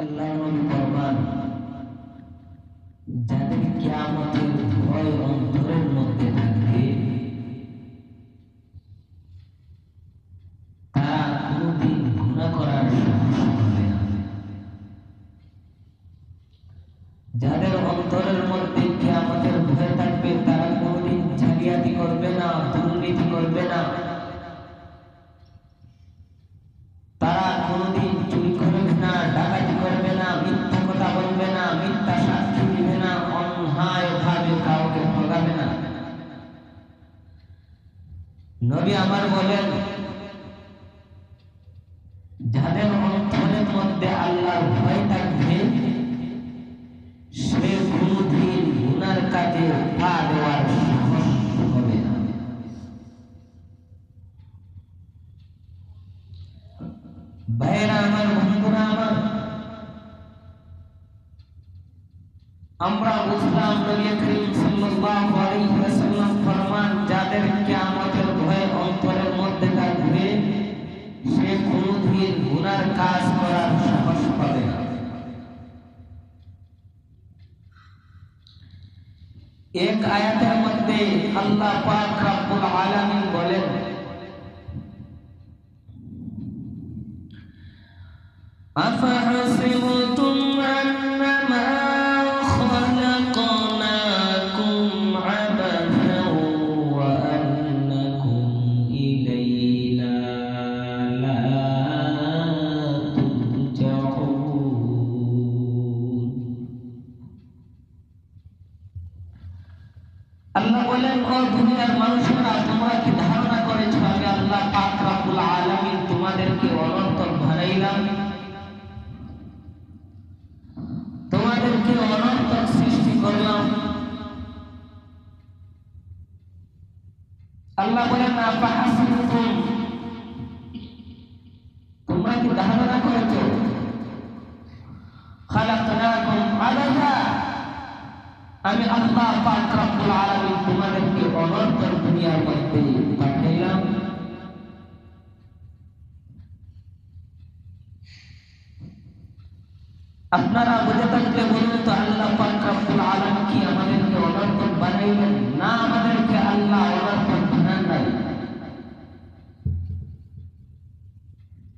আল্লাহ নবী ফরমান, যাদের কিয়ামতের ভয় অন্তরের মধ্যে থাকবে তারা কোনদিন গুনাহ করার সাহস করবে না। যাদের অন্তরের মধ্যে কিয়ামতের ভয় থাকবে তারা কোনদিন জালিয়াতি করবে না, দুর্নীতি করবে না, তারা কোনদিন চুরি করবে না, ডাকাতি করবে না, মিথ্যা কথা বলবে না, মিথ্যা সাক্ষী দিবে না, অন্যায় ভাবে কাউকে ঠকাবে না। নবী আমার বলেন, যাদের অন্তরের মধ্যে আল্লাহর ভয় থাকবে সে কোনদিন গুনার কাজে পা দেওয়ার সাহস হবে না। ভাইরা আমার, বন্ধুরা আমার, আমরা বুঝলাম নবী করিম সাল্লাল্লাহু আলাইহি ওয়াসাল্লাম ফরমান, যাদের কিয়ামতের ভয় অন্তরের মধ্যে থাকবে সে কোনদিন গুনার কাজ করার সাহস পাবে না। এক আয়াতের মধ্যে আল্লাহ পাক রব্বুল আলামিন বলেন, আফাহাসিবতুম আন্নামা খলাকনাকুম আবাসান ওয়া আন্নাকুম ইলাইনা লা তুরজাউন। আল্লাহ বলেন, ও দুনিয়ার মানুষেরা, তোমরা কি ধারণা করেছো আমি আল্লাহ পাক রব্বুল আলামিন তোমাদেরকে অনর্থক বানাইলাম, তোমাদেরকে অনর্থক সৃষ্টি করলাম? আল্লাহ বলেন, আফাহাসিবতুম, তোমরা কি ধারণা করেছো খালাকনাকুম আবাসা, আমি আল্লাহ পাক রব্বুল আলামিন তোমাদেরকে অনর্থক দুনিয়ার মধ্যে পাঠাইলাম? আপনারা বুঝে থাকলে বলুন তো, আল্লাহ পাক রব্বুল আলামিন কি আমাদেরকে অনর্থক বানাইলেন? না, আমাদেরকে আল্লাহ অনর্থক বানান নাই।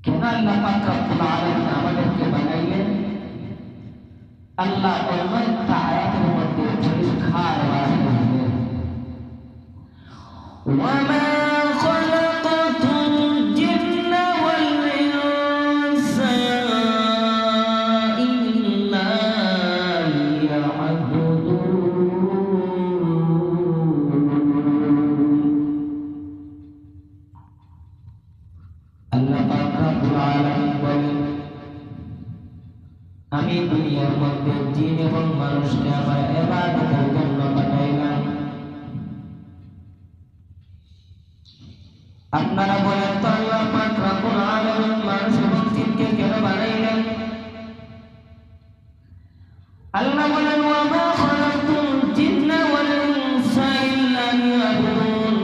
কেন আল্লাহ পাক রব্বুল আলামিন আমাদেরকে বানাইলেন? আল্লাহ অন্য একটা আয়াতের মধ্যে পরিষ্কার বাড়ি করলেন, ওয়ামা আমি দুনিয়ার মধ্যে জিন এবং মানুষকে আমার ইবাদতের জন্য পাঠাইলাম। আপনারা বলেন তো, আল্লাহ পাক রব্বুল আলামিন মানুষ এবং জিনকে কেন বানাইলেন? আল্লাহ বলেন, ওয়ামা খালাকতুল জিন্না ওয়াল ইনসা ইল্লা লিয়াবুদুন,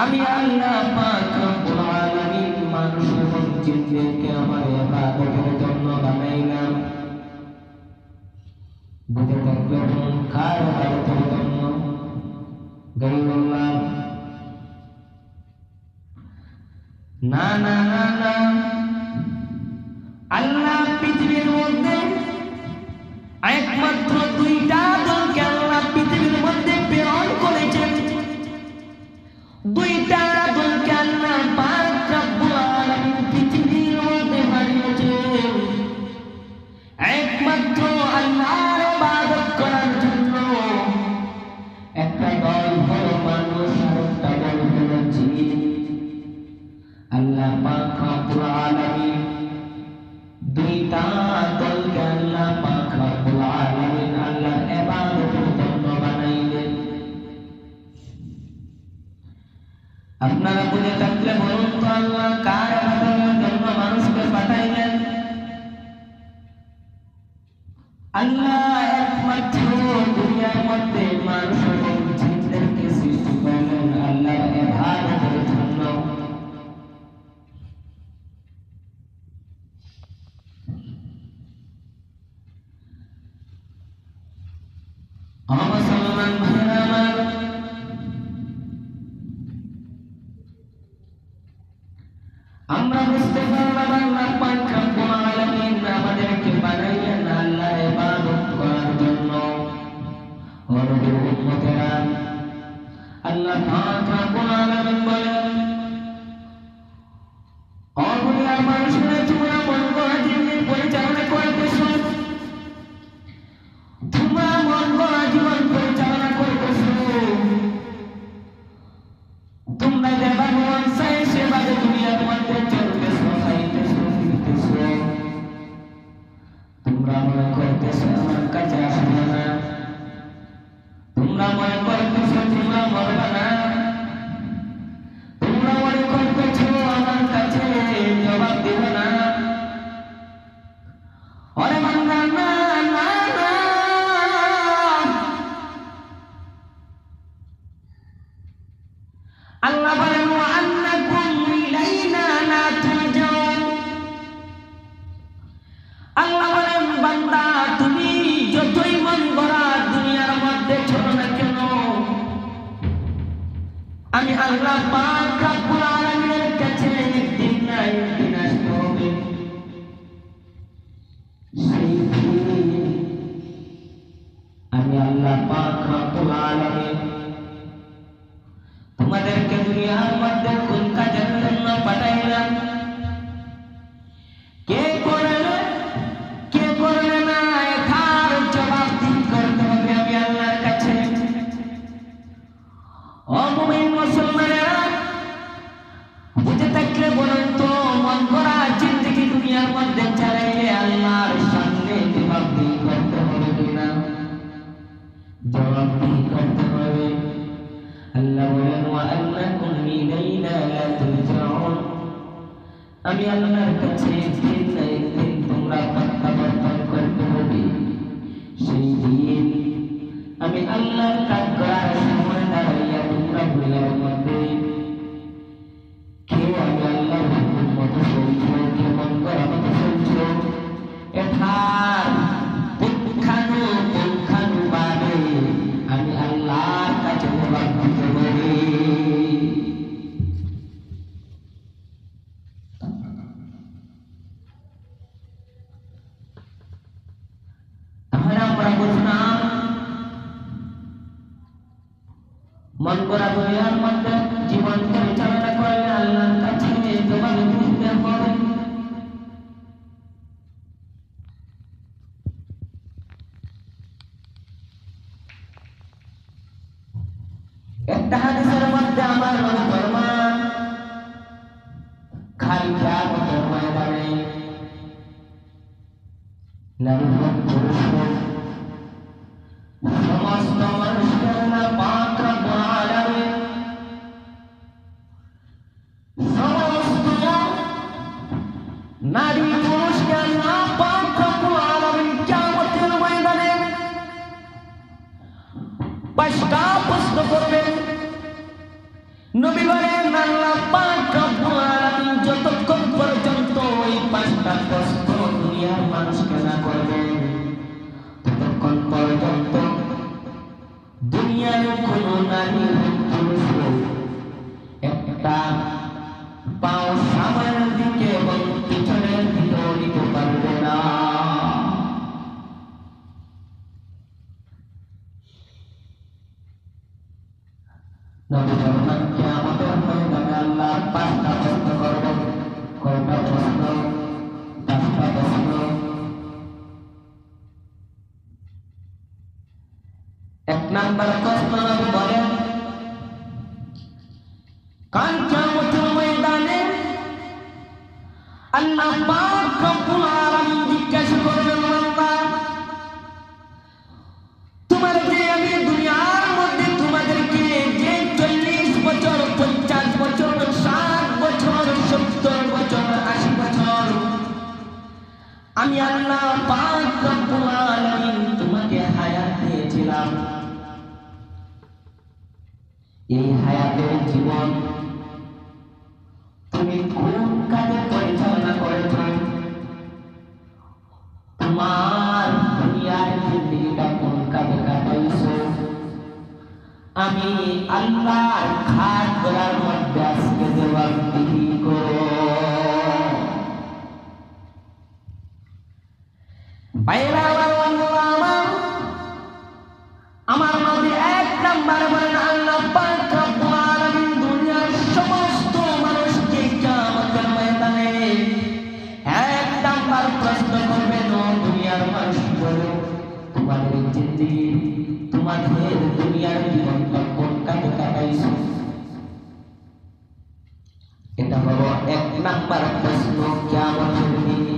আমি আল্লাহ পাক রব্বুল আলামিন মানুষ এবং জিনকে আমার ইবাদতের জন্য বানাইলাম। বুঝে থাকলে কার ইবাদতের জন্য? গায়রুল্লাহ? না না না না, আল্লাহ পৃথিবীর মধ্যে একমাত্র দুইটা দলকে আল্লাহ পৃথিবীর মধ্যে প্রেরণ করেছেন। দুইটা দলকে আল্লাহ পাক রব্বুল আলামিন পৃথিবীর মধ্যে পাঠিয়েছেন একমাত্র আল্লাহর ইবাদত করার জন্য। একটা দল হলো মানুষ, আরেকটা দল হলো জিন। আল্লাহ পাক রব্বুল আলামিন দুইটা দলকে আল্লাহ পাক রব্বুল আলামিন আল্লাহর ইবাদতের জন্য বানাইলেন। আপনারা বুঝে থাকলে বলুন তো, আল্লাহ কার ইবাদতের জন্য মানুষকে পাঠাইলেন? আল্লাহ একমাত্র দুনিয়ার মধ্যে মানুষ এবং জিনদেরকে সৃষ্টি করলেন আল্লাহর ইবাদতের জন্য। আমরা বুঝতে পারলাম আল্লাহ পাক রব্বুল আলামিন আমাদেরকে বানাইলেন আল্লাহর ইবাদত করার জন্য। ও নবীর উম্মতেরা, আল্লাহ পাক রব্বুল আলামিন বলেন, ও দুনিয়ার মানুষেরা, তোমরা মন গড়া জীবন পরিচালনা করতেছো, তোমরা মন গড়া জীবন পরিচালনা করতেছো, তোমরা যেভাবে মন চাই সেভাবে দুনিয়ার মধ্যে চলতেছো, খাইতেছো, ফিরতেছো। তোমরা মনে করতেছো আমার কাছে আসবে না, তোমরা মনে করতেছো তোমরা মরবে না, তোমরা মনে করতেছো আমার কাছে জবাব দিবে না। ওরে বান্দা, না না না, আল্লাহ বলেন ওয়া আন্নাকুম ইলাইনা লা তুরজাউন। আল্লাহ বলেন বান্দা, তুমি যতই মন গড়া দুনিয়ার মধ্যে চলো না কেন, আমি আল্লাহ পাক রব্বুল আলামিনের কাছে একদিন না একদিন আসতে হবে। সেই দিন আমি আল্লাহ পাক রব্বুল আলামিন তোমাদেরকে দুনিয়ার মধ্যে কোন কাজের জন্য পাঠাইলাম, কে করলে কে করলে না, এটার জবাব দিতে করতে হবে আমি আল্লাহর কাছে। ও মুমিন মুসলমানেরা, বুঝে থাকলে বলুন তো, মন গড়া জিন্দেগি দুনিয়ার মধ্যে চালাইলে আল্লাহর সামনে জবাবদিহি করতে হবে কিনা? জবাবদিহি করতে হবে। আল্লাহ বলেন ওয়া আন্নাকুম ইলাইনা লা তুরজাউন, আমি আল্লাহর কাছে একদিন না একদিন তোমরা প্রত্যাবর্তন করতে হবে। সেই দিন আমি আল্লাহর কাজ করার সময় দাঁড়াইয়া তোমরা দুনিয়ার মধ্যে কে আমি আল্লাহর হুকুম মতো চলছো, কে মন করা মতো চলছো, এটার পুঙ্খানুপুঙ্খানুভাবে আমি আল্লাহর কাছে জবাব দিতে হবে। তাহলে আমরা বুঝলাম মন করা দুনিয়ার মধ্যে জীবন পরিচালনা করলে আল্লাহর কাছে জবাব দিতে হবে। একটা হাদিসের মধ্যে আমার নবী ফরমান, খালি কিয়ামতের ময়দানে নারী হোক পুরুষ হোক সমস্ত মানুষকে আল্লাহ পাক রব্বুল আলামিন সমস্ত নারী পুরুষকে আল্লাহ পাক রব্বুল আলামিন কিয়ামতের ময়দানে পাঁচটা প্রশ্ন করবেন। নবী বলেন আল্লাহ পাক রব্বুল আলামিন যতক্ষণ পর্যন্ত ওই পাঁচটা প্রশ্ন দুনিয়ার মানুষকে না করবেন, ততক্ষণ পর্যন্ত দুনিয়ার কোন নারী পুরুষ একটা পাও সামনের দিকে এবং পিছনের দিকে নিতে পারবে না। নবী ফরমান কিয়ামতের ময়দানে আল্লাহ পাঁচটা প্রশ্ন করবেন। কয়টা প্রশ্ন? পাঁচটা প্রশ্ন। এক নাম্বার প্রশ্ন নবী বলেন, কাল কিয়ামতের ময়দানে আল্লাহ পাক রব্বুল আলামিন জিজ্ঞাসা করবেন, বান্দা তোমাদেরকে আমি দুনিয়ার মধ্যে তোমাদেরকে যে 40 বছর 50 বছর 60 বছর 70 বছর 80 বছর আমি আল্লাহ পাক রব্বুল আলামিন তোমাকে হায়াত দিয়েছিলাম, এই হায়াতের জীবন তুমি কোন কাজে পরিচালনা করেছ? তোমার দুনিয়ার জিন্দেগিটা কোন কাজে কাটাইছ? আমি আল্লাহর খাট করার মধ্যে আজকে জবাবদিহি করো। এক নাম্বার প্রশ্ন কিয়ামতের দিনে।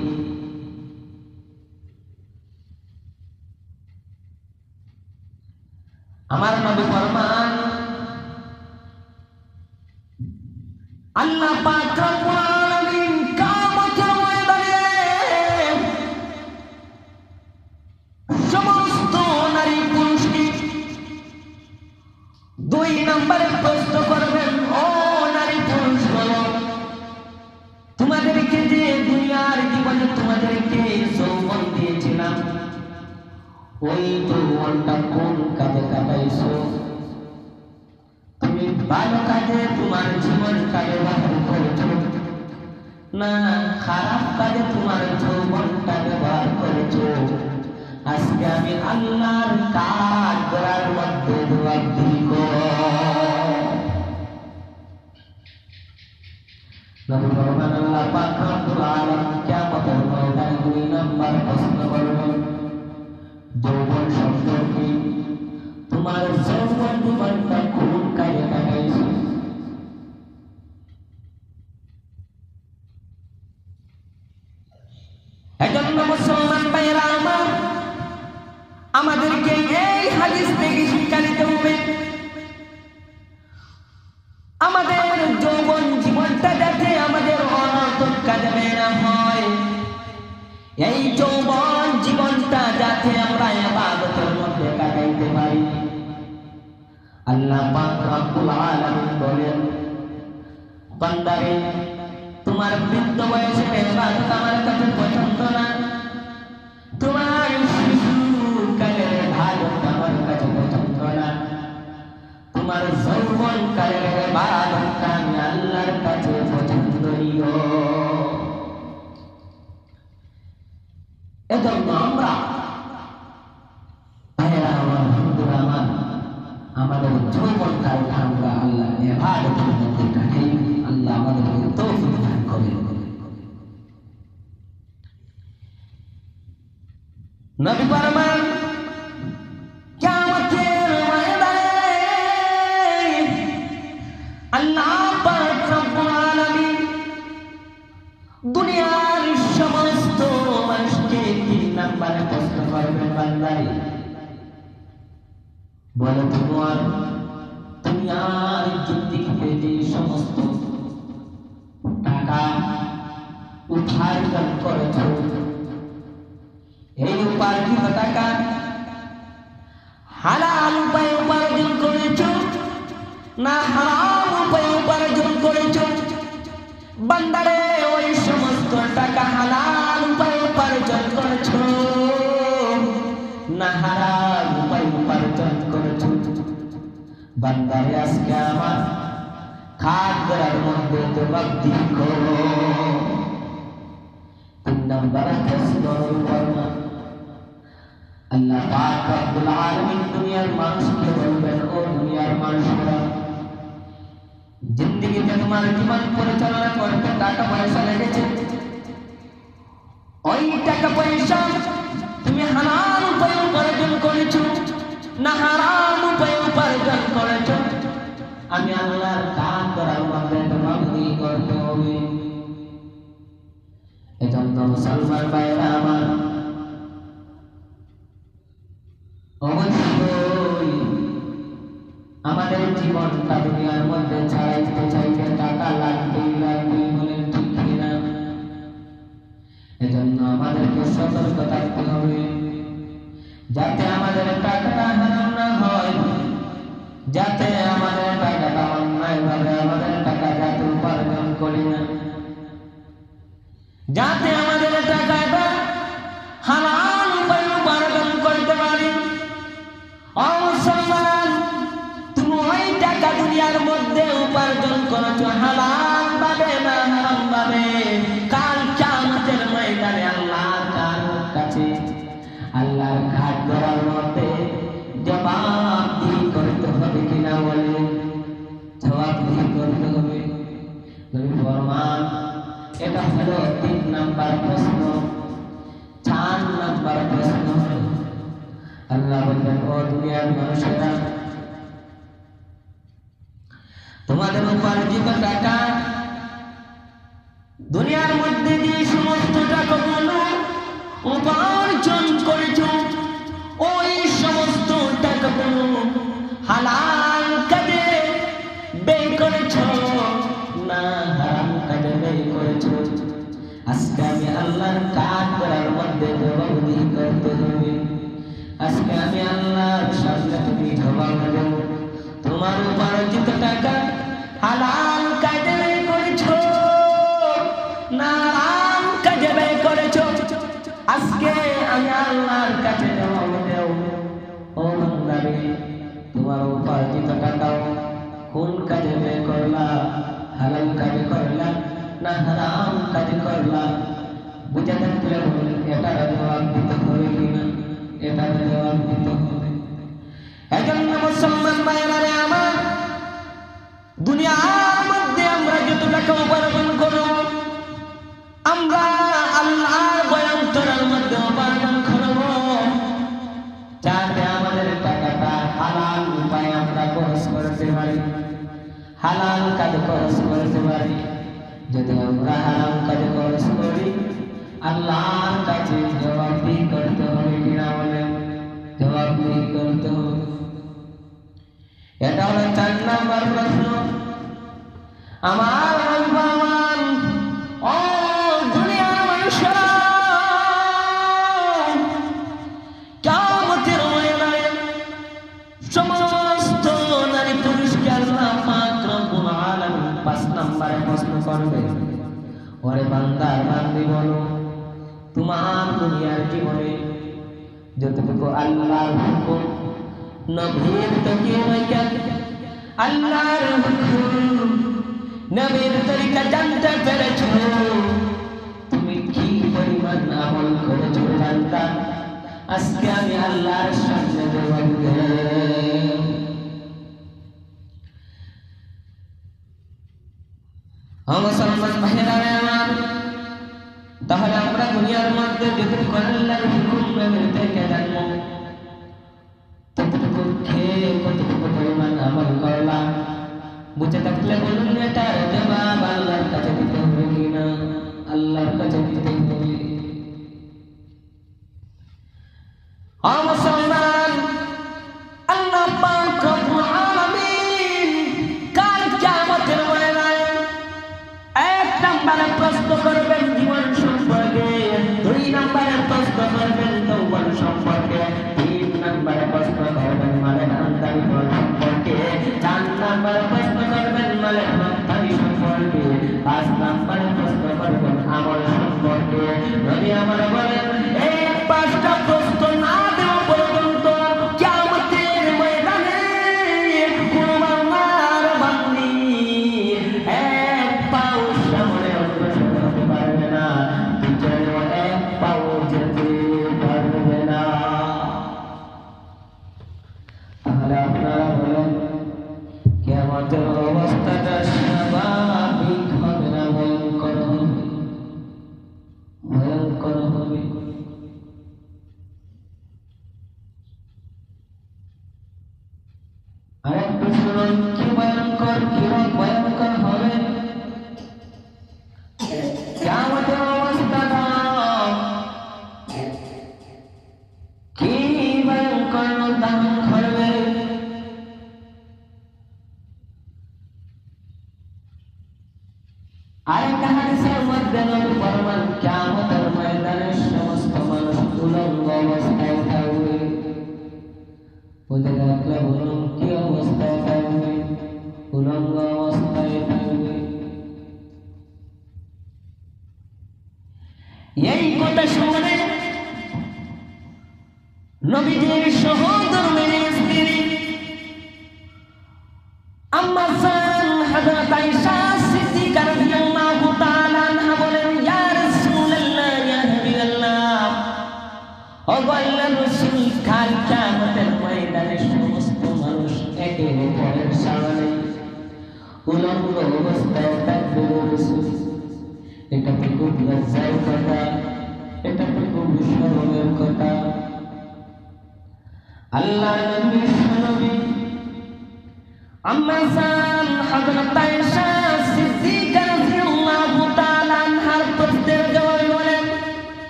আমার নবী ফরমান আল্লাহ পাক রব্বুল আলামিন কিয়ামতের ময়দানে সমস্ত নারী পুরুষকে দুই নম্বরে প্রশ্ন করবেন, ও নারী পুরুষ বলো, তোমাদেরকে যে দুনিয়ার জীবনে তোমাদেরকে যৌবন দিয়েছিলাম, ওই যৌবনটা কোন কাজে কাটাইছো? তুমি ভালো কাজে তোমার জীবনটা ব্যবহার করেছো, না খারাপ কাজে তোমার যৌবনটা ব্যবহার করেছো? আজকে আমি আল্লাহর কাজ করার মধ্যে জবাবদিহি করব। নবী ফরমান আল্লাহ পাক রব্বুল আলামিন কিয়ামতের ময়দানে দুই নাম্বার প্রশ্ন করবেন, যৌবন সম্পর্কে তোমার যৌবন জীবনটা কোন কাজে কাটাইছো? এজন্য মুসলমান ভাইয়েরা আমার, আমাদেরকে এই হাদিস থেকে শিক্ষা নিতে হবে, আমাদের যৌবন জীবনটা যাতে আমাদের অনর্থক কাজে না হয়, এই যৌবন জীবনটা যাতে আমরা ইবাদতের মধ্যে কাটাইতে পারি। আল্লাহ পাক রব্বুল আলামিন বলেন, বান্দারে তোমার বৃদ্ধ বয়সে ইবাদত আমার কাছে পছন্দ না, তোমার শিশুকালের ইবাদত আমার কাছে পছন্দ না, তোমার যৌবনকালের ইবাদতটা আমি আল্লাহর কাছে পছন্দনীয়। এজন্য আমরা ভাইয়েরা আমার, বন্ধুরা আমার, আমাদের যৌবনকালটা আমরা আল্লাহর ইবাদতের মধ্যে কাটাই। আল্লাহ আমাদেরকে তৌফিক দান করেন। নবী ফরমান কিয়ামতের ময়দানে আল্লাহ পাক রব্বুল আলামিন দুনিয়ার সমস্ত মানুষকে তিন নাম্বারে প্রশ্ন করবেন, বান্দারে বলো তোমার দুনিয়ার জিন্দেগিতে যে সমস্ত টাকা উপার্জন করেছো, এই উপার্জিত টাকা হালাল উপায়ে উপার্জন করেছো না হারাম উপায়ে উপার্জন করেছো? বান্দারে ওই সমস্ত টাকা হালাল উপায়ে উপার্জন করেছো না হারাম উপায়ে উপার্জন করেছো? বান্দারে আজকে আমার খাট করার মধ্যে জবাবদিহি করো। তিন নম্বর প্রশ্ন ফরমান আল্লাহ পাক রব্বুল আলামিন দুনিয়ার মানুষকে বলবেন, ও দুনিয়ার মানুষরা, জিন্দেগিতে তোমার জীবন পরিচালনা করতে টাকা পয়সা লেগেছে, ওই টাকা পয়সা তুমি হালাল উপায়ে উপার্জন করেছো না হারাম উপায়ে উপার্জন করেছো? আমি আল্লাহর কাজ করার মধ্যে জবাবদিহি করতে হবে। এজন্য মুসলমান ভাইয়েরা আমার, অবশ্যই আমাদের জীবনটা দুনিয়ার মধ্যে ছাড়াইতে চাইতে টাকা লাগবেই লাগবেই, বলেন ঠিক কিনা? এজন্য আমাদেরকে সতর্ক থাকতে হবে যাতে আমাদের টাকাটা হারাম না হয়, যাতে আমাদের টাকাটা অন্যায়ভাবে আমাদের টাকা যাতে উপার্জন করি না, যাতে আমাদের টাকাটা হালাল উপায়ে উপার্জন করতে পারি। মুসলমান, তুমি ওই টাকা দুনিয়ার মধ্যে উপার্জন করেছো হালাল ভাবে না হারাম ভাবে, কাল কিয়ামতের ময়দানে আল্লাহর কাছে আল্লাহর ঘাট করার মধ্যে জবাবদিহি করতে হবে কিনা? বলে জবাবদিহি করতে হবে। নবী ফরমান এটা হলো তিন নাম্বার প্রশ্ন। চার নাম্বার প্রশ্ন আল্লাহ বলবেন, ও দুনিয়ার মানুষেরা, তোমাদের উপার্জিত টাকা দুনিয়ার মধ্যে যে সমস্ত টাকাগুলো উপার্জন করেছো, ওই সমস্ত টাকাগুলো হালাল কাজে ব্যয় করেছো না হারাম কাজে ব্যয় করেছো? আজকে আমি আল্লাহর কাজ করার মধ্যে জবাবদিহি করতে হবে। আজকে আমি আল্লাহর সামনে তুমি জবাব দেব, তোমার উপার্জিত টাকা হালাল কাজে ব্যয় করেছো না হারাম কাজে ব্যয় করেছো? আজকে আমি আল্লাহর কাছে জবাব দেব। ও বান্দারে, তোমার উপার্জিত টাকাও কোন কাজে ব্যয় করলা? হালাল কাজে করলা না হারাম কাজে করলা? বুঝে থাকলে বলুন, এটার জবাব দিতে হবে কিনা? এটার জবাব দিতে হবে। এজন্য মুসলমান ভাইরা আমার, দুনিয়ার মধ্যে আমরা যত টাকা উপার্জন করব, আমরা আল্লাহর বয়ান্তরের মধ্যে উপার্জন করব, যাতে আমাদের টাকাটা হালাল উপায়ে আমরা খরচ করতে পারি, হালাল কাজে খরচ করতে পারি। যদি আমরা হারাম কাজে খরচ করি, আল্লাহর কাছে জবাবদিহি করতে হবে কিনা বলেন? জবাবদিহি করতে হবে। এটা হলো 4 নম্বর প্রশ্ন। আমার ভগবান, ও দুনিয়ার মানুষেরা, কিয়ামতের ময়দানে সমস্ত নারী পুরুষকে আল্লাহ পাক রব্বুল আলামিন 5 নম্বরে প্রশ্ন করবে। ওরে বান্দা বান্দি, বলো তোমার দুনিয়ার জীবনে যতটুকু আল্লাহর হুকুম, নবীর তরিকা, আল্লাহর হুকুম, নবীর তরিকা জানতে পেরেছো, তুমি কি পরিমাণ আমল করেছো বান্দা? আজকে আমি আল্লাহর সামনে জবাব দেব। মুসলমান ভাইরা আমার, তাহলে আমরা দুনিয়ার মধ্যে যতটুকু আল্লাহর হুকুম নবীর তরিকা জানবো, ততটুকু খেয়ে কতটুকু পরিমাণ আমল করলাম? বুঝে থাকলে বলুন, এটার জবাব আল্লাহর কাছে দিতে হবে কিনা? আল্লাহর কাছে দিতে হবে। মুসলমান, আল্লাহ পাক রব্বুল আলামিন কাল কিয়ামতের ময়দানে 1 নম্বরে প্রশ্ন করবেন জীবন সম্পর্কে, 2 নম্বরে প্রশ্ন করবেন যৌবন সম্পর্কে, 3 নম্বরে প্রশ্ন করবেন মালের আমদানি সম্পর্কে, 4 নম্বরে প্রশ্ন করবেন মালের রপ্তানি সম্পর্কে, 5 নম্বরে প্রশ্ন করবেন আমল সম্পর্কে। নবী আমার বলেন, এই 5টা প্রশ্ন না দেওয়া পর্যন্ত কিয়ামতের ময়দানে কোনো বান্দার বান্দি এক পাও সামনে অগ্রসর হতে পারবে না, পিছনে এক পাও যেতে পারবে না। তাহলে আপনারা বলেন, কিয়ামতের অবস্থাটা স্বাভাবিক হবে না ভয়ঙ্কর হবে? ভয়ঙ্কর হবে। আরেকটু শুনুন, কি ভয়ঙ্কর, কি ভয়ঙ্কর হবে কিয়ামতের অবস্থাটা, কি ভয়ঙ্কর ধারণ করবে? আরেকটা হাদিসের মধ্যে নবী ফরমান, কিয়ামতের ময়দানে সমস্ত মানুষ উলঙ্গ অবস্থায় থাকবে। বুঝে থাকলে বলুন, কি অবস্থায় থাকবে? উলঙ্গ অবস্থায় থাকবে। এই কথা শুনে নবীজির সহধর্মিণী স্ত্রী আম্মা জান হযরত আয়েশা সিদ্দিকা রাদিয়াল্লাহু তাআলা আনহা বলেন, ইয়া রাসূলুল্লাহ, ইয়া হাবিবাল্লাহ, ও আল্লাহর রাসূল, কাল কিয়ামতের ময়দানে সমস্ত মানুষ একে অপরের সামনে উলঙ্গ অবস্থায় থাকবে রাসূল। এটা তো খুব লজ্জার কথা, এটা তো খুব শরমের কথা। আল্লাহর নবী আম্মা জান হযরত আয়েশা সিদ্দিকা রাদিয়াল্লাহু তাআলা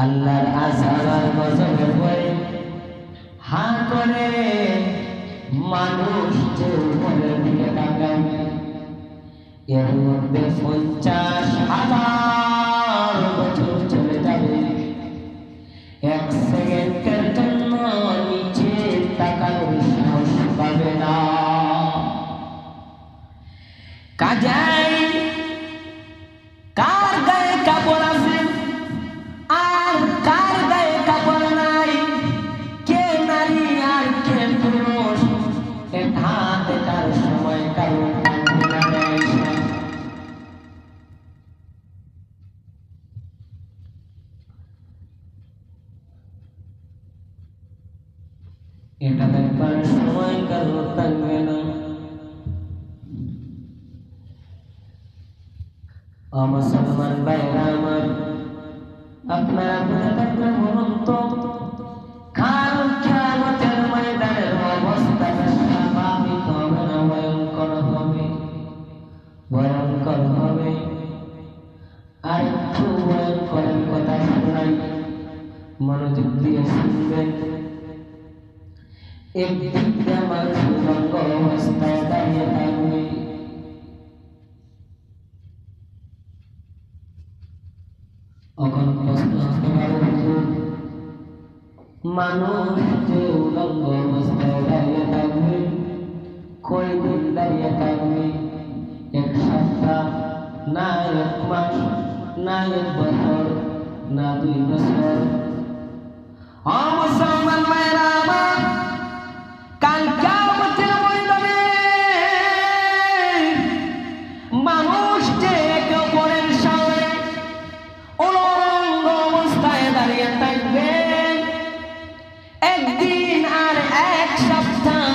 আল্লাহর আযাব আর গজবের ভয়ে হা করে মানুষ যে উপরের দিকে তাকাবে, এর মধ্যে 50,000 বছর চলে যাবে, এক সেকেন্ডের জন্য নিচে তাকানোর সাহস পাবে না। কাজেই কার গায়ে কাপড় আছে আর কার গায়ে কাপড় নাই, কে নারী আর কে পুরুষ, এটা দেখার সময় কারো এটা দেখবার সময় কারো থাকবে না। মুসলমান ভাইরা আমার, আপনারা বুঝে থাকলে বলুন তো, কাল কিয়ামতের ময়দানের অবস্থাটা স্বাভাবিক হবে না ভয়ঙ্কর হবে? ভয়ঙ্কর হবে। আর একটু ভয়ঙ্করের কথা শোনাই, মনোযোগ দিয়ে শুনবেন। একদিক দিয়ে মানুষ উলঙ্গ অবস্থায় দাঁড়িয়ে থাকবে, এখন প্রশ্ন হতে পারে, মানুষ যে উলঙ্গ অবস্থায় দাঁড়িয়ে থাকবে, কয়দিন দাঁড়িয়ে থাকবে? এক সপ্তাহ, না এক মাস, না এক বছর, না 2 বছর? মুসলমান ভাইরা আমার, কাল কিয়ামতের ময়দানে মানুষ যে একে অপরের সামনে উলঙ্গ অবস্থায় দাঁড়িয়ে থাকবে, একদিন আর এক সপ্তাহ,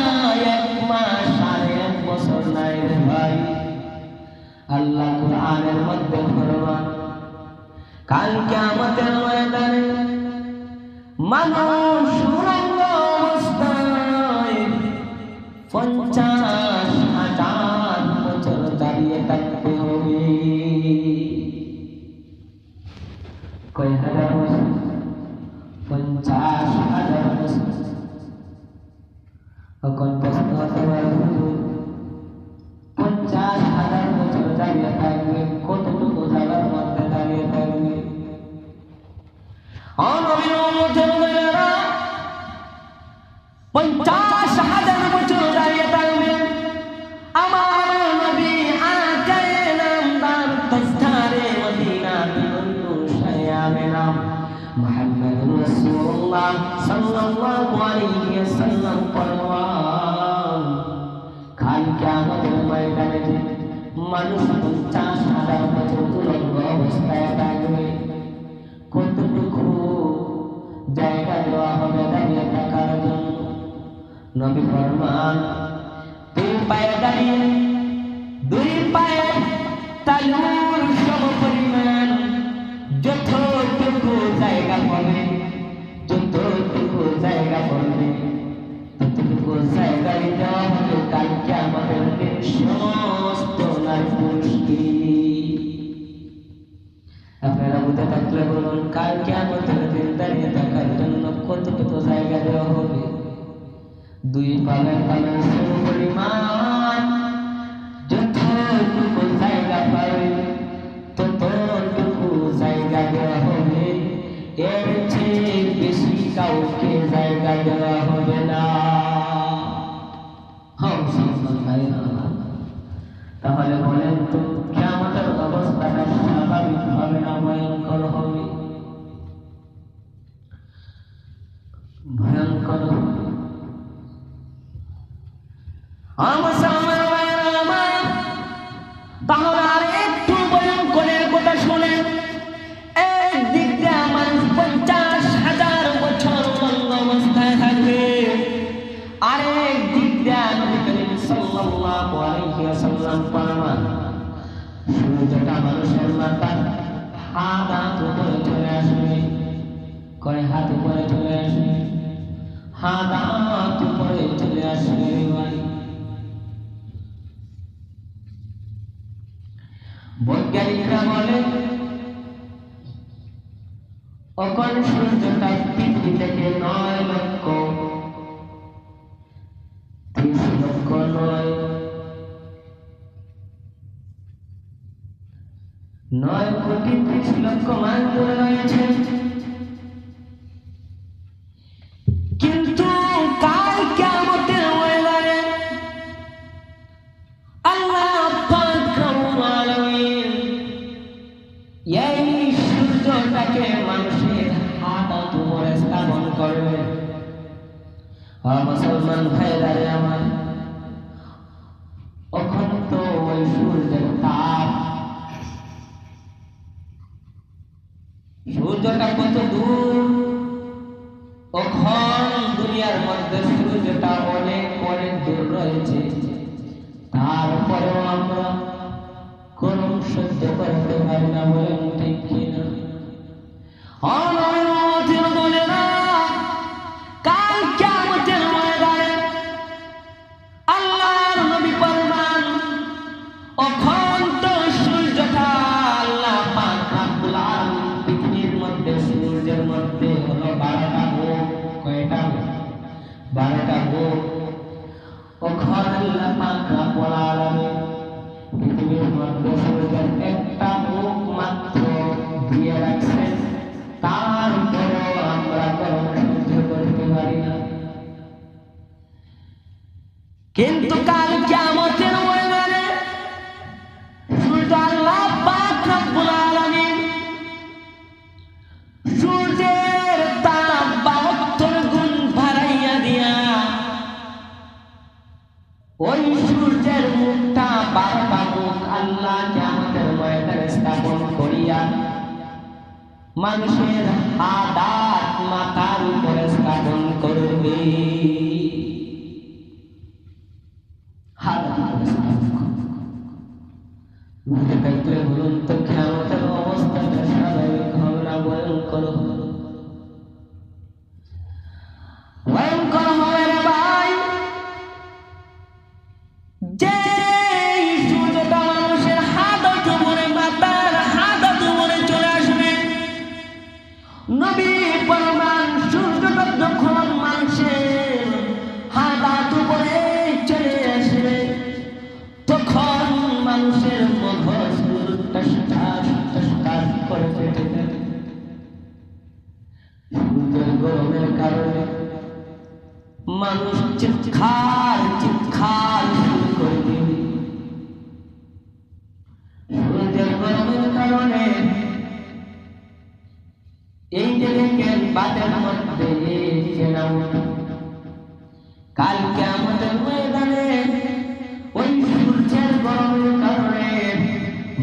এক মাস আর এক বছর নাই রে ভাই। আল্লাহ কুরআনের মধ্যে ফরমান, কাল কিয়ামতের ময়দানে মানুষ উলঙ্গ অবস্থায় 50,000 বছর দাঁড়িয়ে থাকতে হবে। কয় হাজার বছর? 50,000 বছর। এখন প্রশ্ন হতে পারে, 50,000 বছর দাঁড়িয়ে থাকবে, কতটুকু জায়গার মধ্যে দাঁড়িয়ে থাকবে? নবীর উম্মতের মেয়েরা 50,000 বছর দাঁড়িয়ে থাকবে। আমার নবী আকায়ে নামদার দস্তারে মদিনা বিনু শায়াবে নাম মুহাম্মদুর রাসূলুল্লাহ সাল্লাল্লাহু আলাইহি ওয়াসাল্লাম ফরমান, কাল কিয়ামতের ময়দানে মানুষ 50,000 বছর উলঙ্গ অবস্থায় থাকবে, কতটুকু জায়গা দেওয়া হবে দাঁড়িয়ে থাকার জন্য? নবী ফরমান, 2 পায়ে দাঁড়িয়ে, 2 পায়ে তালুর সমপরিমাণ যতটুকু জায়গা পাবে, যতটুকু জায়গা পড়বে, ততটুকু জায়গায় দেওয়া হবে কাল কিয়ামতের দিন সমস্ত নারী পুরুষকে। আপনারা বুঝতে থাকলে বলুন, কাল কিয়ামতের দিন দাঁড়িয়ে থাকার জন্য কতটুকু জায়গা দেওয়া হবে? 2 পায়ের সমপরিমাণ যতটুকু জায়গা পাবে, ততটুকু জায়গা দেওয়া হবে, এর চেয়ে বেশি কাউকে জায়গা দেওয়া হবে না। তাহলে বলেন তো, কিয়ামতের অবস্থাটা স্বাভাবিক হবে না ভয়ঙ্কর হবে? ভয়ঙ্কর হবে। মুসলমান ভাইরা আমার, তাহলে আর একটু ভয়ঙ্করের কথা শুনে, একদিক দিয়ে মানুষ 50,000 বছর উলঙ্গ অবস্থায় থাকবে, আরেক দিক দিয়ে নবী করিম সাল্লাল্লাহু আলাইহি ওয়াসাল্লাম ফরমান, সূর্যটা মানুষের মাথা হাত উপরে চলে আসবে। কয় হাত উপরে চলে আসবে? হাত উপরে চলে আসবে ভাই। বৈজ্ঞানিকরা বলে অকল সূর্যটা পৃথিবী থেকে 9,30,00,000 মাইল দূরে রয়েছে। কিন্তু কাল কিয়ামতের ময়দানে আল্লাহ পাক রব্বুল আলামিন এই সূর্যটাকে মানুষের হাত উপরে স্থাপন করবে। মুসলমান ভাইরা আমার, এখন তো ওই সূর্যের তাপ, সূর্যটা কত দূর, এখন দুনিয়ার মধ্যে সূর্যটা অনেক অনেক দূর রয়েছে, তারপরেও আমরা গরম সহ্য করতে পারি না, বলেন ঠিক কিনা? কাল কিয়ামতের ময়দানে আল্লাহর নবী ফরমান, এখন তো সূর্যটা আল্লাহ পাক রব্বুল আলামিন পৃথিবীর মধ্যে সূর্যের মধ্যে হলো 12টা মুখ। কয়টা মুখ? 12টা মুখ। এখন আল্লাহ পাক রব্বুল আলামিন পৃথিবীর মধ্যে সূর্যের একটা মুখ মাত্র দিয়ে রাখছেন, তারপরেও আমরা গরম সহ্য করতে পারি না। কিন্তু কাল কিয়ামতের ময়দানে সূর্য আল্লাহ পাক রব্বুল আলামিন সূর্যের তাপ 72 গুণ বাড়াইয়া দিয়া ওই সূর্যের মুখটা 12টা মুখ আল্লাহ কিয়ামতের ময়দানে স্থাপন করিয়া মানুষের হাত মাথার উপরে স্থাপন করবে। বলুন তো কিয়ামতের অবস্থাটা স্বাভাবিক হবে না ভয়ঙ্কর হবে? ভয়ঙ্কর হবে রে ভাই। যে সূর্যটা মানুষের হাত উপরে, মাথার হাত উপরে চলে আসবে, নবী ফরমান সূর্যটা যখন মানুষের হাত উপরে চলে আসবে, তখন মানুষের মগজ করে ফেটে যাবে। সূর্যের গরমের কারণে মানুষ চিৎকার শুরু করে দিবে। সূর্যের গরমের কারণে এই যে দেখেন বাতের মধ্যে কাল কিয়ামতের ময়দানে ওই সূর্যের গরমের কারণে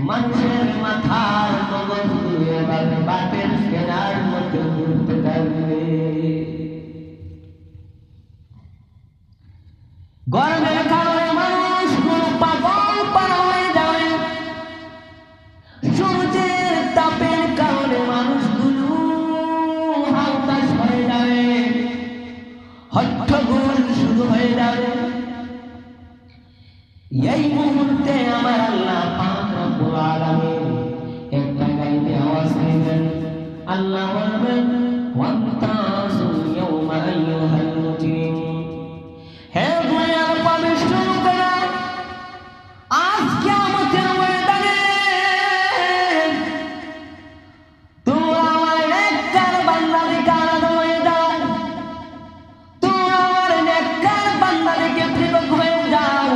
মানুষের মাথার মগজ এভাবে বাতের কেনার মধ্যে ঘুরতে থাকবে। গরমের কারণে মানুষ পাগল হয়ে যাবে। সূর্যের তাপের কারণে মানুষগুলো হতাশ হয়ে যাবে, হট্টগোল শুরু হয়ে যাবে। এই মুহূর্তে আমার আল্লাহ পাক রব্বুল আলামিন একটা গাইতে আওয়াজ দিবেন। আল্লাহ বলবেন, ওয়ান্তাসু ইয়াওমা আইয়ুহাল মুজরিমুন, হে দুনিয়ার পাপিষ্ঠ লোকেরা, আজ কিয়ামতের ময়দানে তোমরা আমার নেককার বান্দাদেরকে আলাদা হয়ে যাও, তোমরা আমার নেককার বান্দাদেরকে পৃথক হয়ে যাও,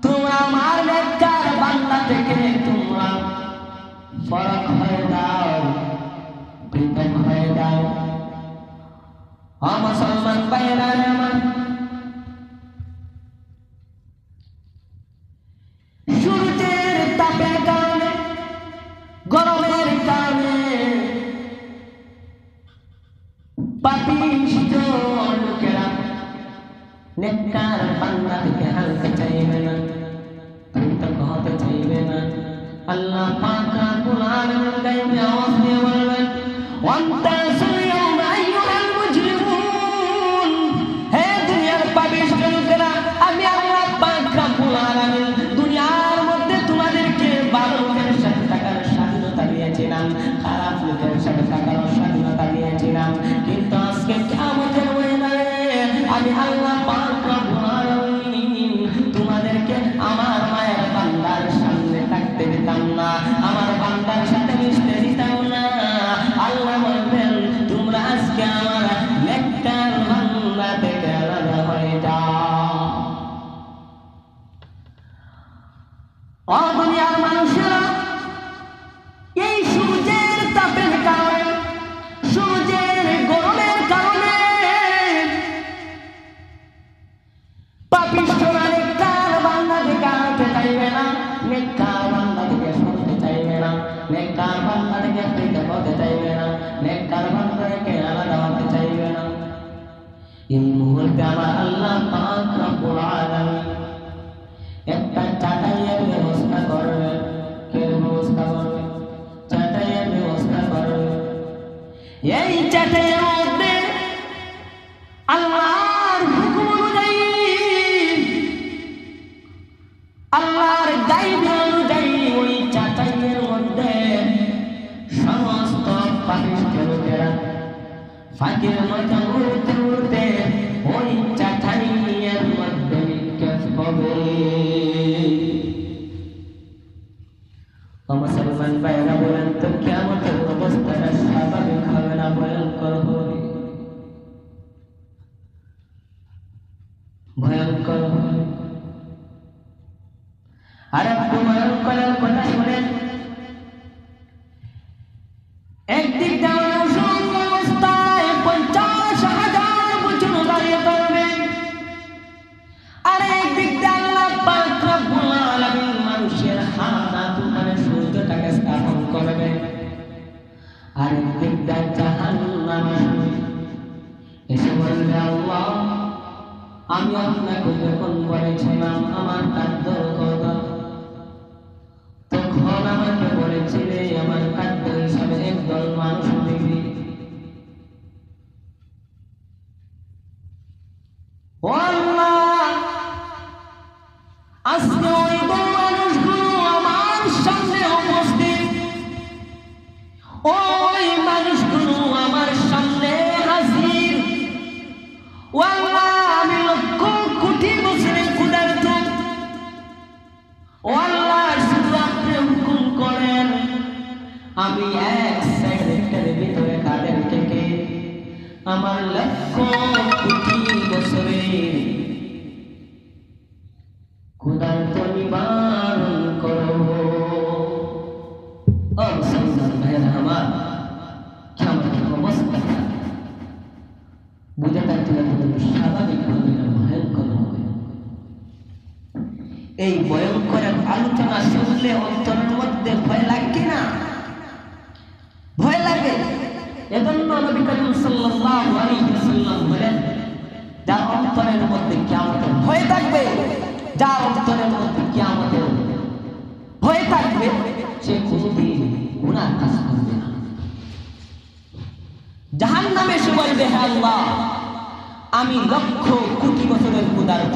তোমরা আমার নেককার বান্দা থেকে তোমরা ফরক হয়ে যাও, পৃথক হয়ে যাও। মুসলমান ভাইয়েরা আমার, সূর্যের তাপের কারণে, গরমের কারণে পাপিষ্ঠ লোকেরা নেককার বান্দা থেকে হালতে চাইবে না, পৃথক হতে চাইবে না। আল্লাহ পাক রব্বুল আলামিন গায়বে আওয়াজ দিয়ে বলবেন, ওয়ান্তাসু ইয়াওমা আইয়ুহাল মুজরিমুন, হে দুনিয়ার পাপিষ্ঠ লোকেরা, আমি আল্লাহ পাক রব্বুল আলামিন দুনিয়ার মধ্যে তোমাদেরকে ভালো লোকের সাথে থাকার স্বাধীনতা দিয়েছিলাম, খারাপ লোকের সাথে থাকার আল্লাহ পাক রব্বুল আলামিন তোমাদেরকে আমার মায়ের বান্দার সামনে থাকতে দিতাম না, আমার বান্দার সাথে মিশতে দিতাম না। আল্লাহ বলবেন তোমরা আজকে আমার নেককার বান্দা থেকে আলাদা হয়ে যাও। ও দুনিয়ার মানুষেরা, এই সূর্যের তাপের কারণে, সূর্যের গরমের কারণে পাপিষ্ঠরা নেককার বান্দা থেকে আনতে চাইবে না, নেককার বান্দা থেকে শুনতে চাইবে না, নেককার বান্দা থেকে পৃথক হতে চাইবে না, নেককার বান্দা থেকে আলাদা হতে চাইবে না। এই মুহূর্তে আমার আল্লাহ পাক রব্বুল আলামিন একটা চাটাইয়ের ব্যবস্থা করবে। কে ব্যবস্থা করবে? চাটাইয়ের ব্যবস্থা করবে। এই চাটাইয়ের মধ্যে আল্লাহর হুকুম অনুযায়ী, আল্লাহর গাইড অনুযায়ী ওই চাটাইয়ের মধ্যে সমস্ত পাপিষ্ঠ লোকেরা ফাঁকের মতো উড়তে উড়তে ওই চাটাইয়ের মধ্যে নিক্ষেপ হবে। মুসলমান ভাইরা বলেন তো কিয়ামতের অবস্থাটা স্বাভাবিক হবে না ভয়ঙ্কর হবে? ভয়ঙ্কর হবে। আর একটু ভয়ঙ্করের কথা শোনেন। একদিক অবস্থায় 50,000 বছর দাঁড়িয়ে পড়বে, আর একদিক আল্লাহ পাক রব্বুল আলামিন মানুষের হাত মানে সূর্যটাকে স্থাপন করবে, আর একদিক জাহান্নাম এসে বলবে আল্লাহ আমি আপনাকে যখন বলেছিলাম আমার খাদ্য কথা, তখন আমাকে বলেছিলে আমার খাদ্য হিসাবে একদল মানুষ দিবি। ও আল্লাহ, আজকে ওই দল মানুষগুলো আমার সামনে উপস্থিত, ওই মানুষগুলো আমার সামনে হাজির। ও আল্লাহ, আমি লক্ষ কোটি বছরের ক্ষুধার্ত। ও আল্লাহ, শুধু আপনি হুকুম করেন আমি এক সেকেন্ডের ভিতরে তাদের থেকে আমার লক্ষ কোটি বছরের ক্ষুধার্ত নিবারণ করব। ও মুসলমান ভাইয়েরা আমার, কিয়ামতের অবস্থা বুঝে থাকতে স্বাভাবিক হবে না ভয়ঙ্কর হবে। এই ভয়ঙ্করের আলোচনা শুনলে অন্তরের মধ্যে ভয় লাগে না? ভয় লাগে। এজন্য নবী করিম সাল্লাল্লাহু আলাইহি ওয়াসাল্লাম বলেন যার অন্তরের মধ্যে কিয়ামতের ভয় থাকবে, যার অন্তরের মধ্যে কিয়ামতের ভয় থাকবে, সে কোনোদিন গুনাহ কাজ করবে না। জাহান্নামে এসে বলবে হে আল্লাহ আমি লক্ষ কোটি বছরের ক্ষুধার্ত,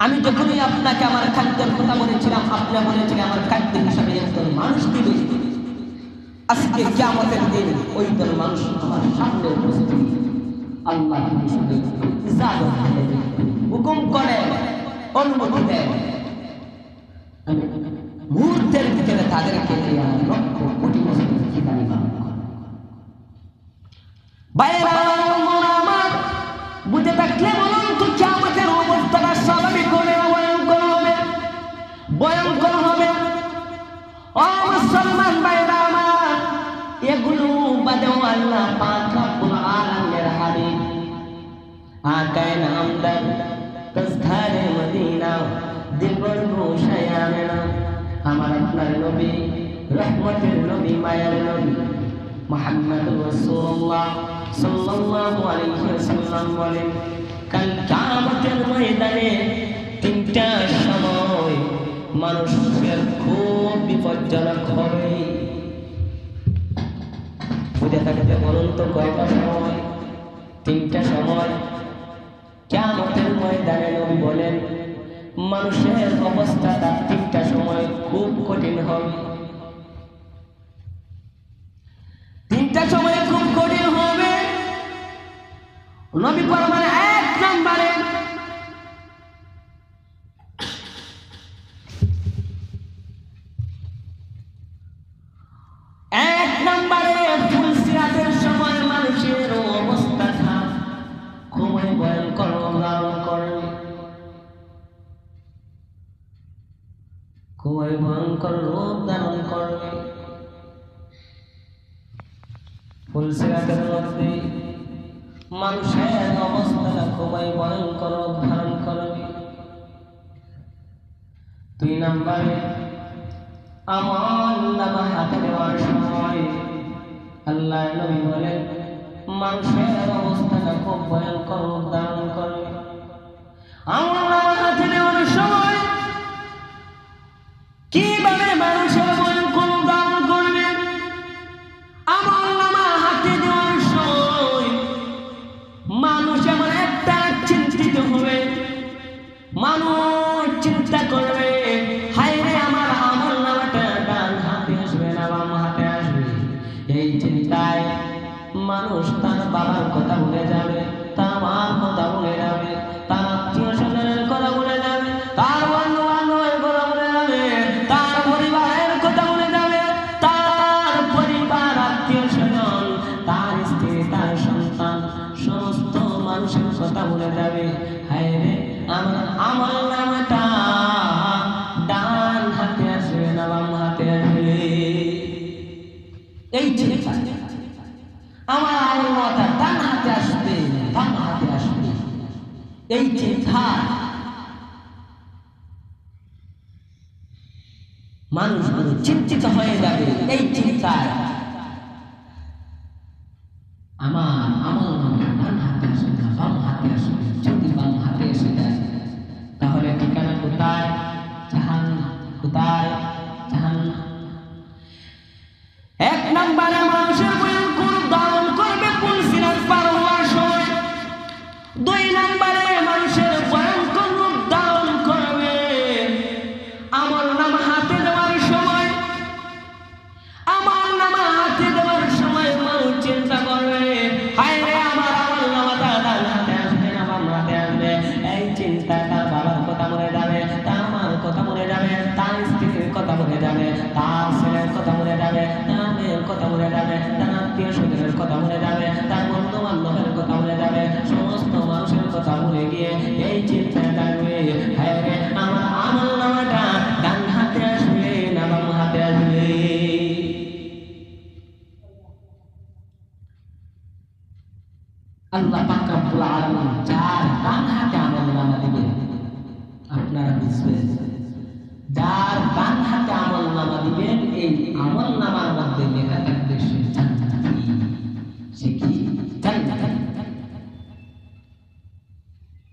আমি যখনই আপনাকে আমার খাদ্যের কথা বলেছিলাম আপনি বলেছিলেন আমার খাদ্য হিসাবে একজন মানুষ দিবে। আজকে কিয়ামতের দিন ওই দল মানুষ আমার সামনে উপস্থিত। আল্লাহ ইজাজত দেন, হুকুম করে, অনুমতি দেন, আমি মুহূর্তের ভিতরে তাদেরকে লক্ষ কোটি বছরের খিদা নিবারণ করব। বাইরা আমার বুঝে থাকলে বলুন তো কিয়ামতের অবস্থাটা স্বাভাবিক হবে না ভয়ঙ্কর হবে? ভয়ঙ্কর হবে। ও মুসলমান বাইরা আমার, এগুলো বাদেও আল্লাহ পাক রব্বুল আলামিনের হাবিব আকায়ে নামদার তাজদারে মদিনা দিলবর গোশায়ামেনা আমার আপনার নবী রহমতের নবী মায়ার নবী মুহাম্মদ রাসূলুল্লাহ সাল্লাল্লাহু আলাইহি ওয়াসাল্লাম বলেন কাল কিয়ামতের ময়দানে তিনটা সময় মানুষের খুব বিপজ্জনক হবে। বুঝে থাকতে বলুন তো কয়টা সময়? তিনটা সময়। কিয়ামতের ময়দানে নবী বলেন মানুষের অবস্থাটা তিনটা সময় খুব কঠিন হবে। তিনটা সময় খুব কঠিন হবে। নবী ফরমান ফুলসিরাতের মধ্যে মানুষের অবস্থাটা খুবই ভয়ঙ্কর ধারণ করবে। 2 নম্বরে আমলনামা হাতে নেওয়ার সময় আল্লাহ নবী বলেন মানুষের অবস্থাটা খুব ভয়ঙ্কর ধারণ করবে। আমলনামা হাতে নেওয়ার সময় কিভাবে মানুষের ভয়ঙ্কর ধারণ করবে? আমলনামা হাতে দেওয়ার সময় মানুষ এমন একটা চিন্তিত হবে, মানুষ চিন্তা করবে হায় রে আমার আমলনামাটা ডান হাতে আসবে না বাম হাতে আসবে। এই চিন্তায় মানুষ তার বাবার কথা ভুলে যাবে, তার মার কথা ভুলে যাবে, তার আত্মীয় স্বজনের কথা ভুলে যাবে, তার বন্ধু বান্ধবের কথা ভুলে যাবে, তার পরিবারের কথা ভুলে যাবে, তার পরিবার আত্মীয় স্বজন, তার স্ত্রী, তার সন্তান, সমস্ত মানুষের কথা ভুলে যাবে। হায় রে আমার আমলনামাটা ডান হাতে আসবে না বাম হাতে আসবে। এই চিন্তা আমার আমলনামাটা ডান হাতে আসবে বাম হাতে আসবে, এই চিন্তা মানুষগুলো চিন্তিত হয়ে যাবে। এই চিন্তায় আমার আমলনামা ডান হাতে আসবে না বাম হাতে আসবে। যদি বাম হাতে এসে যায় তাহলে ঠিকানা কোথায়? জাহান্নাম। কোথায়? জাহান্নাম। 1 নম্বরে মানুষের ভয়ঙ্কর ধারণ করবে ফুলসিরাত পার হওয়ার সময়। 2 নম্বরে মানুষের ভয়ঙ্কর রূপ ধারণ করবে আমলনামা হাতে দেওয়ার সময়। আমলনামা হাতে দেওয়ার সময় মানুষ চিন্তা করবে হায় রে আমার আমলনামাটা ডান হাতে আসবে না বাম হাতে আসবে। এই চিন্তা তার বাবার কথা মনে যাবে, তার মার কথা মনে যাবে, তার স্ত্রীর কথা মনে যাবে, তার ছেলের কথা মনে যাবে, তার মেয়ের কথা মনে যাবে, তার আত্মীয় স্বজনের কথা মনে যাবে, তার বন্ধু বান্ধবের কথা মনে যাবে। সমস্ত মানুষের কথা ভুলে গিয়ে এই চিন্তা থাকবে হায় রে আমার আমলনামাটা ডান হাতে আসবে না বাম হাতে আসবে। আল্লাহ পাক রব্বুল আলামিন যার ডান হাতে আমলনামা দিবেন আপনারা বুঝবেন, যার ডান হাতে আমলনামা দিবেন এই আমলনামার মধ্যে লেখা থাকবে সে জান্নাতি। সে কি? জান্নাতি।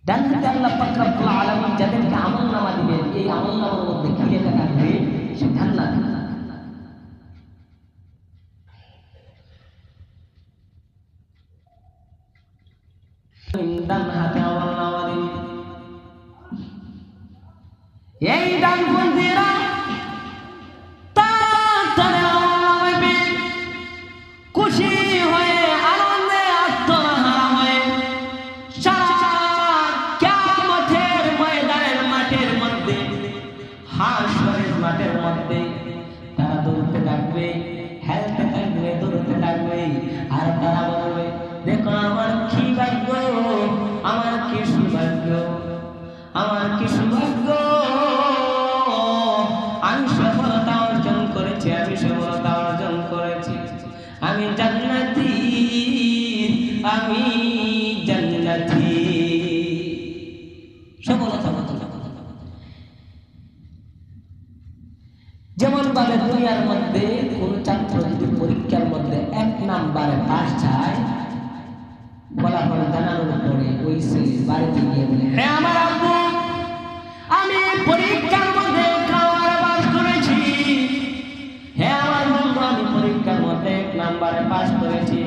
ডান হাতে আল্লাহ পাক রব্বুল আলামিন যাদেরকে আমলনামা দিবেন এই আমলনামার মধ্যে কি লেখা থাকবে? সে জান্নাতি। ডান হাতে আমলনামা দিবেন এই ডানপন্থীরা তাড়াতাড়ি আমলনামা পেয়ে খুশি হয়ে আনন্দে আত্মহারা হয়ে সারা কিয়ামতের ময়দানের মাঠের মধ্যে, হাসরের মাঠের মধ্যে তারা দৌড়তে থাকবে, হেলতে থাকবে, দৌড়তে থাকবে। আর তারা বলবে দেখো আমার কি ভাগ্য, আমার কি সৌভাগ্য, আমার কি সৌভাগ্য, আমি সফলতা অর্জন করেছি, আমি সফলতা অর্জন করেছি, আমি জান্নাতি, আমি জান্নাতি। সফলতা যেমন ভাবে দুনিয়ার মধ্যে কোন ছাত্র যদি পরীক্ষার মধ্যে 1 নম্বরে পাস যায় ফলাফল জানানোর পরে ওই ছেলে বাড়িতে গিয়ে বলে হ্যাঁ আমার আব্বু আমি পরীক্ষার মধ্যে পাস করেছি, হ্যাঁ আমার বন্ধু আমি পরীক্ষার মধ্যে 1 নম্বরে পাস করেছি,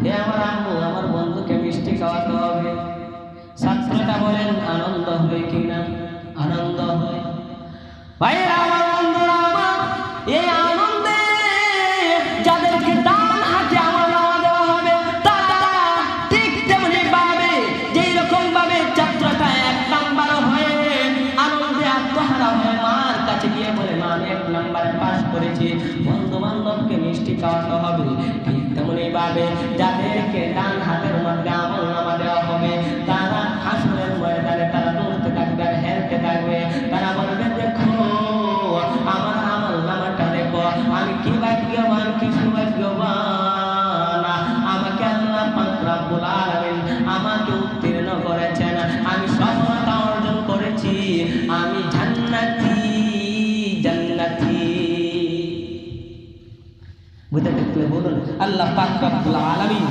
হ্যাঁ আমার আব্বু আমার বন্ধুকে মিষ্টি খাওয়াতে হবে। ছাত্রটা বলেন আনন্দ হয় কিনা? আনন্দ হয়। ভাইরা আমার বন্ধুরা আমার এই আনন্দে যাদেরকে ডান হাতে আমলনামা দেওয়া হবে তারা ঠিক তেমনি ভাবে যেই রকম ভাবে ছাত্রটা 1 নম্বর হয়ে আনন্দে আত্মহারা হয়ে মার কাছে গিয়ে বলে মা আমি 1 নম্বরে পাস করেছি, বন্ধু বান্ধবকে মিষ্টি খাওয়াতে হবে। ঠিক তেমনি ভাবে যাদেরকে ডান হাতের মধ্যে আমলনামা দেওয়া হবে তারা হাসরের ময়দানে তারা দৌড়তে থাকবে, হেলতে থাকবে, তারা বলবে দেখো আমার আমলনামাটা দেখো, আমি কি ভাগ্যবান, কি সৌভাগ্যবান, আল্লাহ পাক রব্বুল আলামিন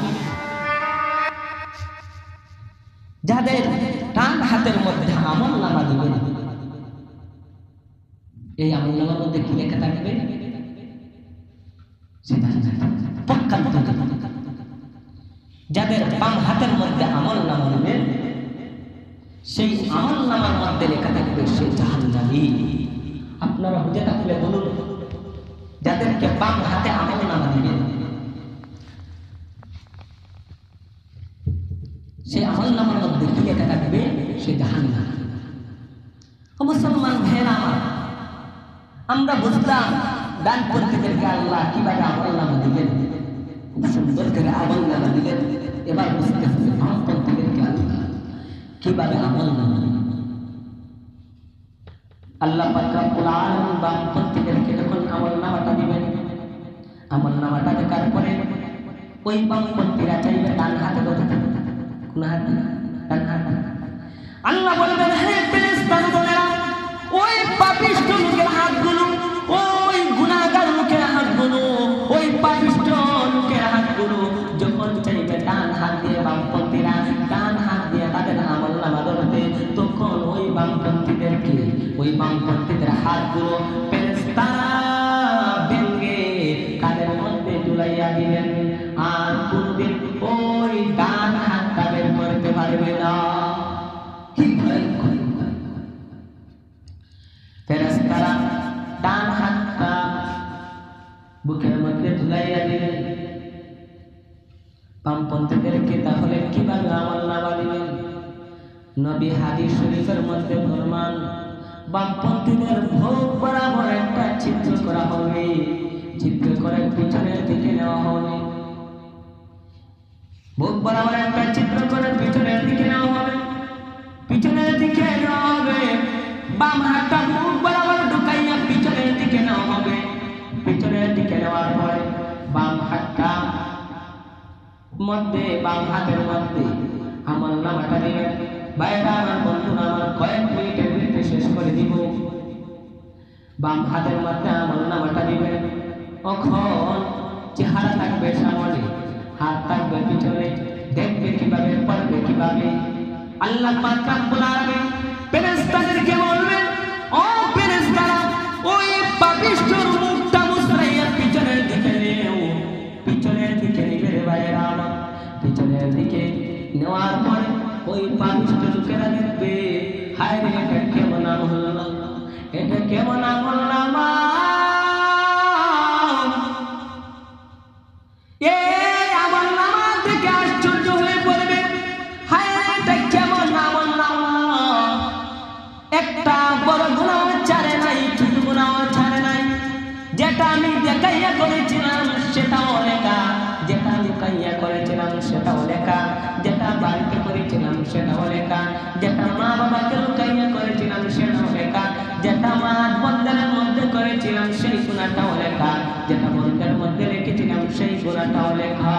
যাদের ডান হাতের মধ্যে আমলনামা দিবেন, এই আমলনামার মধ্যে কি লেখা থাকবে সেটা পাক্কা কথা। যাদের বাম হাতের মধ্যে আমলনামা দিবেন, সেই আমলনামার মধ্যে লেখা থাকবে সে জাহান্নামী। আপনারা বুঝে থাকলে বলুন, যাদেরকে বাম হাতে আমলনামা দিবেন, সেই আমলনামার মধ্যে কি লেখা থাকবে সে জাহান্নামী। মুসলমান ভাইয়েরা আমার, আমরা বুঝলাম ডানপন্থীদেরকে আল্লাহ কিভাবে আমলনামা দিলেন, খুব সুন্দর করে আমলনামা দিলেন। এবার বুঝতে হবে বামপন্থীদেরকে আল্লাহ কিভাবে আমলনামা দিলেন। আল্লাহ পাক রব্বুল আলামিন বামপন্থীদেরকে যখন আমলনামাটা দিবেন, আমলনামাটা দেখার পরে ওই বামপন্থীরা চাইবে ডান হাতে ধরতে, কোন হাতে? ডান হাতে। আল্লাহ বলবেন, হে ফেরেশতাগণেরা, ওই পাপিষ্ঠ লোকের হাতগুলো, ওই গুনাহগার লোকের হাতগুলো, ওই পাপিষ্ঠ লোকের হাতগুলো যখন চাইবে ডান হাত দিয়ে বামপন্থীরা ডান হাত দিয়ে তাদের আমলনামা ধরতে, তখন ওই বামপন্থীদেরকে, ওই বামপন্থীদের হাতগুলো ফেরেশতারা ভেঙে কাদের মধ্যে ঝুলাইয়া দিবেন, আর কোনদিন ওই ডান হাতটা বের করতে পারবে না। ফেরেশতারা ডান হাতটা বুকের মধ্যে ঝুলাইয়া দিলেন বামপন্থীদেরকে। তাহলে কিভাবে আমলনামা দিবেন? নবী হাদিস শরীফের মধ্যে ফরমান, বামপন্থীদের ভোগ বরাবর একটা চিত্র করা হবে, চিত্র করে পিছনের দিকে নেওয়া হবে। ভোগ বরাবর একটা চিত্র করে পিছনের দিকে নেওয়া হবে, পিছনের দিকে নেওয়া হবে। বাম হাতটা মুখ বরাবর ঢুকাইয়া পিছনের দিকে নেওয়া হবে। পিছনের দিকে নেওয়ার পরে বাম হাতটা মধ্যে, বাম হাতের মধ্যে আমলনামাটা দিবেন। ভাইরা আমার, বন্ধুরা আমার, কয়েক মিনিটের ভিতরে শেষ করে দিব। বাম হাতের মধ্যে আমলনামাটা দিবেন, তখন চেহারা থাকবে সামনে, হাত থাকবে পিছনে। দেখবে কিভাবে, পড়বে কিভাবে। আল্লাহ পাক রব্বুল আলামিন ফেরেশতাদেরকে বলবেন, ও ফেরেশতারা, ওই পাপিষ্ঠর মুখটা মুছরাইয়া পিছনের দিকে নেও, পিছনের দিকে নিবে রে ভাইরা আমার। পিছনের দিকে নেওয়ার পরে ওই পাপিষ্ঠ লোকেরা দেখবে, হায় রে, এটা কেমন আমলনামা, এটা কেমন আমলনামা। এই আমলনামা দেখে আশ্চর্য হয়ে পড়বে, হায় রে, এটা কেমন আমলনামা। একটা বড় গুনাহ ছাড়ে নাই, ছোট গুনাহ ছাড়ে নাই। যেটা আমি দেখাইয়া করেছিলাম সেটাও লেখা, যেটা লুকাইয়া করেছিলাম সেটাও লেখা, যেটা বাড়িতে করেছিলাম সেটাও লেখা, যেটা মা বাবাকে লুকাইয়া করেছিলাম সেটাও লেখা, যেটা মা বন্ধের মধ্যে করেছিলাম সেই গুনাহটাও লেখা, যেটা বন্ধের মধ্যে রেখেছিলাম সেই গুনাহটাও লেখা।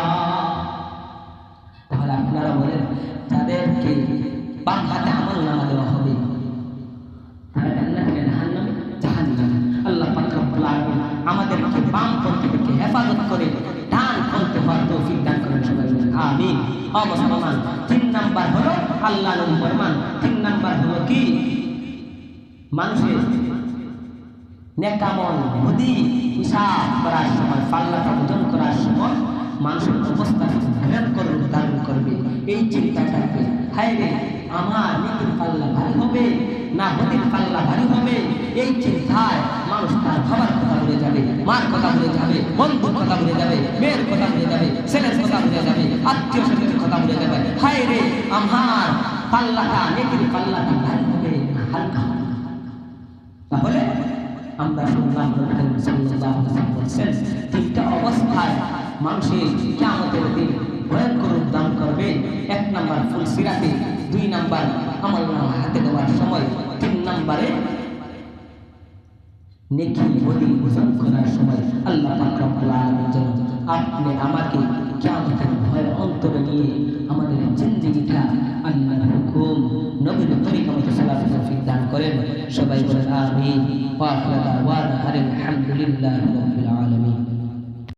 তাহলে আপনারা বলেন, তাদেরকে বাম হাতে আমলনামা দেওয়া হবে, তারা জান্নাতে না জাহান্নামে। আল্লাহ পাক রব্বুল আলামিন আমাদেরকে বামপন্থী থেকে হেফাজত করে ডান পন্থী হওয়ার তৌফিক দান করেন, সবাই বলেন আমিন। ও মুসলমান, 3 নাম্বার হলো আল্লাহ নবী ফরমান, 3 নাম্বার হলো কি? মানুষের নেকামল বুদ্ধি হিসাব করার সময়, পাল্লাটা ওজন করার সময় মানুষের অবস্থা ভয়ঙ্কর রূপ ধারণ করবে। এই চিন্তা থাকবে, হায় রে, আমার নেকির পাল্লা ভারী হবে না বদির পাল্লা ভারী হবে। এই চিন্তায় মানুষ তার বাবার কথা ভুলে যাবে, মার কথা ভুলে যাবে, বন্ধুর কথা ভুলে যাবে, মেয়ের কথা ভুলে যাবে, ছেলের কথা ভুলে যাবে, আত্মীয় স্বজনের কথা ভুলে যাবে। হায় রে, আমার পাল্লাটা, নেকির পাল্লাটা ভারী হবে না হালকা হবে। তাহলে আমরা শুনলাম বলছেন, 3টা অবস্থায় মানুষের কিয়ামতের দিন ভয়ঙ্কর রূপ ধারণ করবে। 1 নাম্বার ফুল সিরাতে, 2 নাম্বার আমলনামা হাতে দেওয়ার সময়, 3 নাম্বারে নেকি বলি ওজন করার সময়। আল্লাহ পাক রব্বুল আলামিন যেন আপনি আমাকে কিয়ামতের ভয়ের অন্তরে নিয়ে আমাদের জিন্দেগিটা আল্লাহর হুকুম, নবীর তরিকা মতো চলার তৌফিক দান করেন। সবাই বলেন আমিন। ওয়া আখিরু দাওয়ানা আলহামদুলিল্লাহি রাব্বিল আলামিন।